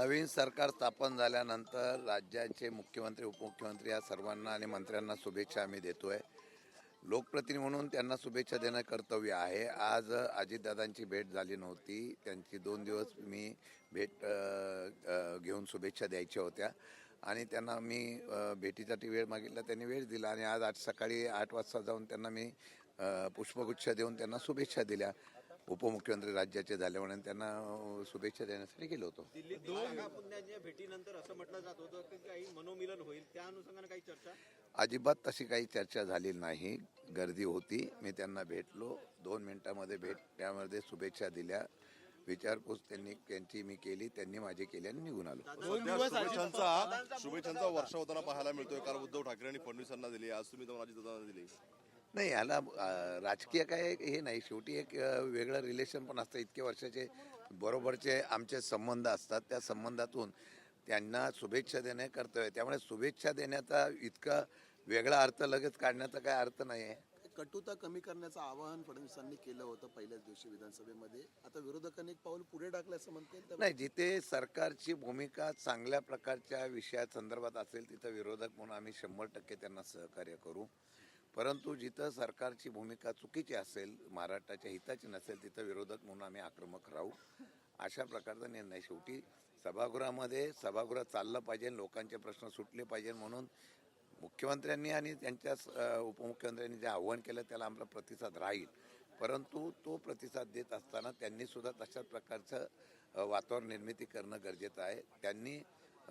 नवीन सरकार स्थापन झाल्यानंतर राज्याचे मुख्यमंत्री उपमुख्यमंत्री या सर्वांना आणि मंत्र्यांना शुभेच्छा आम्ही देतोय. लोकप्रतिनिधी म्हणून त्यांना शुभेच्छा देणं कर्तव्य आहे. आज अजितदादांची भेट झाली नव्हती, त्यांची 2 दिवस मी भेट घेऊन शुभेच्छा द्यायच्या होत्या आणि त्यांना मी भेटीसाठी वेळ मागितला, त्यांनी वेळ दिला आणि आज सकाळी 8 वाजता जाऊन त्यांना मी पुष्पगुच्छ देऊन त्यांना शुभेच्छा दिल्या. उपमुख्यमंत्री राज्याचे झाले म्हणून त्यांना शुभेच्छा देण्यासाठी गेलो होतो. भेटीनंतर असं म्हटलं जात होतं की काही मनोमिलन होईल, त्या अनुषंगाने काही चर्चा? अजिबात तशी काही चर्चा झाली नाही. गर्दी होती, मी त्यांना भेटलो, 2 मिनिटांमध्ये भेटण्यामध्ये शुभेच्छा दिल्या, विचारपूस त्यांची मी केली, त्यांनी माझी केली आणि निघून आलो. शुभेच्छांचा वर्षा होताना पाहायला मिळतोय. काल उद्धव ठाकरे आणि फडणवीसांना दिली, आज तुम्ही अजितदादांना दिली. नाही, याला राजकीय काय हे नाही, शेवटी एक वेगळं रिलेशन पण असतं. इतके वर्षाचे बरोबरचे आमचे संबंध असतात, त्या संबंधातून त्यांना शुभेच्छा देणे कर्तव्य. त्यामुळे शुभेच्छा देण्याचा इतका वेगळा अर्थ लगेच काढण्याचा काय अर्थ नाही आहे. कटुता कमी करण्याचं आवाहन फडणवीसांनी केलं होतं पहिल्याच दिवशी विधानसभेमध्ये. आता विरोधकांनी एक पाऊल पुढे टाकलं असं म्हणता येईल? नाही, जिथे सरकारची भूमिका चांगल्या प्रकारच्या विषयासंदर्भात असेल तिथं विरोधक म्हणून आम्ही 100% त्यांना सहकार्य करू. परंतु जिथं सरकारची भूमिका चुकीची असेल, महाराष्ट्राच्या हिताची नसेल, तिथं विरोधक म्हणून आम्ही आक्रमक राहू. अशा प्रकारचा निर्णय. शेवटी सभागृहामध्ये सभागृह चाललं पाहिजे, लोकांचे प्रश्न सुटले पाहिजे म्हणून मुख्यमंत्र्यांनी आणि त्यांच्या उपमुख्यमंत्र्यांनी जे आव्हान केलं त्याला आमचा प्रतिसाद राहील. परंतु तो प्रतिसाद देत असताना त्यांनी सुद्धा तशाच प्रकारचं वातावरण निर्मिती करणं गरजेचं आहे. त्यांनी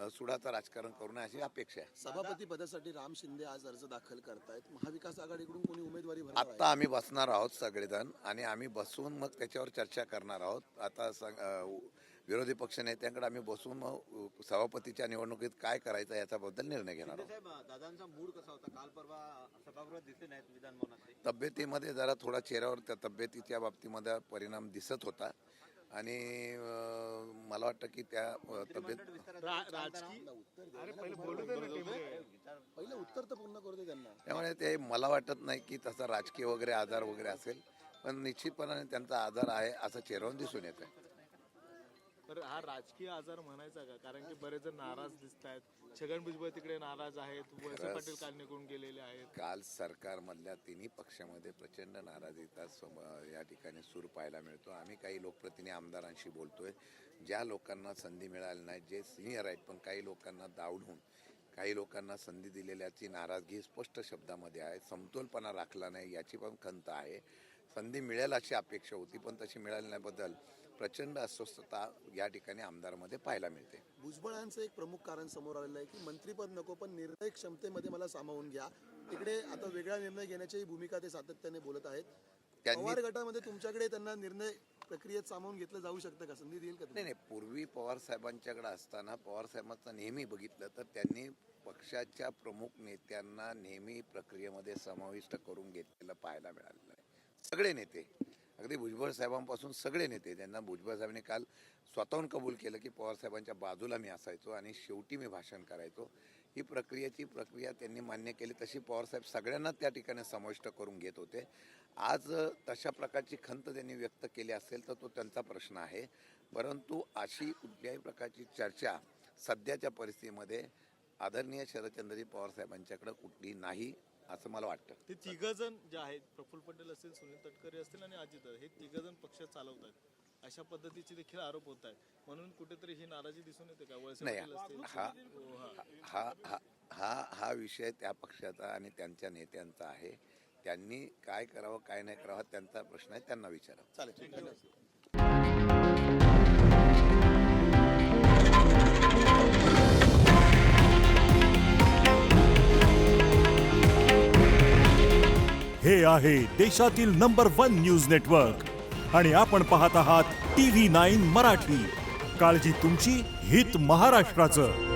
सुडाचं राजकारण करू नये अशी अपेक्षा आहे. सभापती पदासाठी राम शिंदे आज अर्ज दाखल करतायत. महाविकास आघाडीकडून कोणी उमेदवारी भरणार आहे? आत्ता आम्ही बसणार आहोत सगळेजण आणि आम्ही बसून मग त्याच्यावर चर्चा करणार आहोत. आता विरोधी पक्ष नेत्यांकडे आम्ही बसून मग सभापतीच्या निवडणुकीत काय करायचं याच्याबद्दल निर्णय घेणार आहोत. दादांचा मूड कसा होता काल परवा सभागृहात? दिसले नाहीत विधान भवनात. तब्येतीमध्ये जरा थोडा चेहऱ्यावर त्या तब्येतीच्या बाबतीमध्ये परिणाम दिसत होता आणि मला वाटतं की त्या तब्येत पहिलं उत्तर तर पूर्ण करू दे त्यांना. त्यामुळे ते मला वाटत नाही की तसा राजकीय वगैरे आजार वगैरे असेल, पण निश्चितपणाने त्यांचा आजार आहे असं चेहऱ्यावर दिसून येत आहे. तर हा राजकीय आजार म्हणायचा का? कारण की बरेच जण नाराज दिसत आहेत. छगन भुजबळ तिकडे नाराज आहेत, वळसे पाटील काल निघून गेलेले आहेत. काल सरकारमधल्या तिन्ही पक्षामध्ये प्रचंड नाराजीचा या ठिकाणी सूर पाहायला मिळतो. आम्ही काही लोकप्रतिनिधी आमदारांशी बोलतोय, ज्या लोकांना संधी मिळाली नाही, जे सिनियर आहेत पण काही लोकांना दावून काही लोकांना संधी दिलेल्याची नाराजगी स्पष्ट शब्दामध्ये आहे. समतोलपणा राखला नाही याची पण खंत आहे. संधी मिळेल अशी अपेक्षा होती पण तशी मिळाली नाहीबद्दल प्रचंड अस्वस्थता या ठिकाणी आमदारांमध्ये पाहायला मिळते. भुजबळांचं एक प्रमुख कारण समोर आलेलं आहे की मंत्रीपद नको पण निर्णय क्षमतेमध्ये मला सामावून घ्या. तिकडे आता वेगळा निर्णय घेण्याची भूमिका ते सातत्याने बोलत आहेत. पवार गटामध्ये तुमच्याकडे त्यांना निर्णय प्रक्रियेत सामावून घेतलं जाऊ शकतं का? संधी देईल का? नाही, पूर्वी पवार साहेबांच्याकडे असताना पवार साहेबांचं नेहमी बघितलं तर त्यांनी पक्षाच्या प्रमुख नेत्यांना नेहमी प्रक्रियेमध्ये समाविष्ट करून घेतलेलं पाहायला मिळालेलं आहे. सगळे नेते, अगदी भुजबळ साहेबांपासून सगळे नेते, त्यांना भुजबळ साहेबांनी काल स्वतःहून कबूल केलं की पवार साहेबांच्या बाजूला मी असायचो आणि शेवटी मी भाषण करायचो. ही प्रक्रिया त्यांनी मान्य केली. तशी पवारसाहेब सगळ्यांना त्या ठिकाणी समाविष्ट करून घेत होते. आज तशा प्रकारची खंत त्यांनी व्यक्त केली असेल तर तो त्यांचा प्रश्न आहे. परंतु अशी कुठल्याही प्रकारची चर्चा सध्याच्या परिस्थितीमध्ये आदरणीय शरदचंद्रजी पवार साहेबांच्याकडे कुठली नाही असं मला वाटतं. ते तिघजण जे आहेत, प्रफुल्ल पटेल असतील, सुनील तटकरे असतील आणि अजितदादा, हे तिघजण पक्ष चालवत आहेत अशा पद्धतीचे देखील आरोप होत आहेत. म्हणून कुठेतरी ही नाराजी दिसून येते का? वळसे पाटील असतील, हा विषय त्या पक्षाचा आणि त्यांच्या नेत्यांचा आहे. त्यांनी काय करावं काय नाही करावं त्यांचा प्रश्न आहे, त्यांना विचारा. चालेल. हे आहे देशातील नंबर 1 न्यूज नेटवर्क आणि आपण पाहत आहात TV9 मराठी. काळजी तुमची, हित महाराष्ट्राचं.